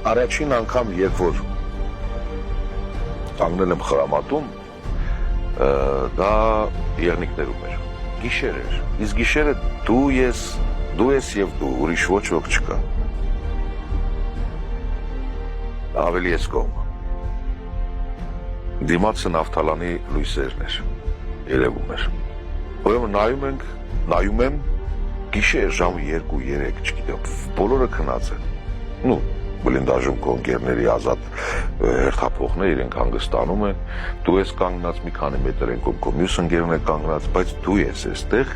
Առաջին անգամ, երբ որ կանգնել եմ խրամատում, դա եղնիկներում էր, գիշեր էր, իսկ գիշերը դու ես և դու, ուրիշ ոչ ոք չկա, ավելի ես կողմը, դիմացը նավթալանի լույսերն էր, երևում էր, ուրեմն նայում եմ, գիշեր ժամը 2-3, չգիտեմ, բոլորը քնած են, բլինդաժում քո ընկերների ազատ հերթափոխներ իրենք հանգստանում են, դու ես կանգնած մի քանի մետր են քո մյուս ընկերն է կանգնած, բայց դու ես այստեղ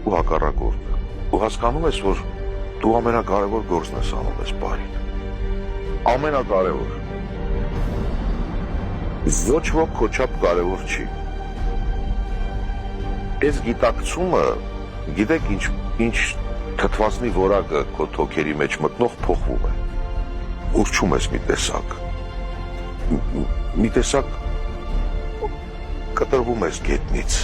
ու հակառակորդը։ Ու հասկանում ես, որ դու ամենակարևոր գործն ես անում այս պահին։ Ամենակարևոր։ Ոչ ոք քո չափ կարևոր չի։ Այս գիտակցումը, գիտեք ինչ թթվածնի որակը քո թոքերի մեջ մտնող փոխվում է։ Ուրչում ես մի տեսակ կտրվում ես գետնից,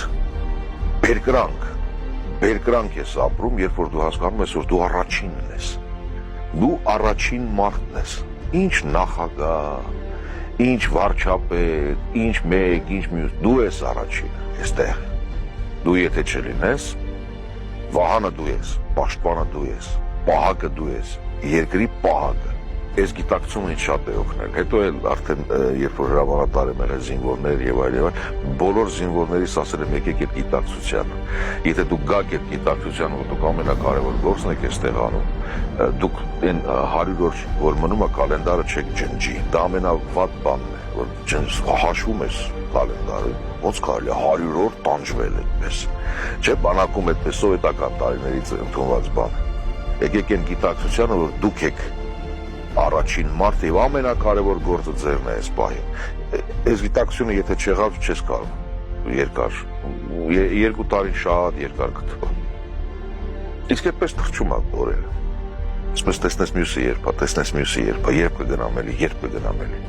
բերկրանք ես ապրում, երբ որ դու հասկանում ես, որ դու առաջինն ես, դու առաջին մարդն ես, ինչ նախագահ, ինչ վարչապետ, ինչ մեկ, ինչ մյուս, դու ես առաջինը, այստեղ, դու եթե չլինես, վահանը դու ես, պաշտպանը դու ես, պահակը դու ես, երկրի պահակը, այս գիտակցումը ինձ շատ է օգնել, հետո էլ արդեն երբ որ հրամանատար եմ եղել զինվորներ եւ այլ, բոլոր զինվորներիս ասել եմ եկեք այդ գիտակցությանը, եթե դուք գաք այդ գիտակցությանը, որ դուք ամենակարևոր գործն եք այստեղ անում, դուք այն 100 օր, որ մնում է կալենդարը չեք ջնջի, դա ամենավատ բանն է, որ հաշվում ես կալենդարը, ոնց կարելի է 100 օր տանջվել այդպես, չէ, բանակում այդպես սովետական տարիներից ընդունված բան, եկեք այն գիտակցությանը, որ դուք եք առաջին մարդ և ամենակարևոր գործը ձերն է այս պահին։ Այս գիտակցությունը եթե չեղավ չես կարող երկար, 2 տարին շատ երկար կթվա։ Իսկ այդպես թռչում է օրերը։ Իսպես տեսնես մյուսը երբ է, երբ կգնամ էլի։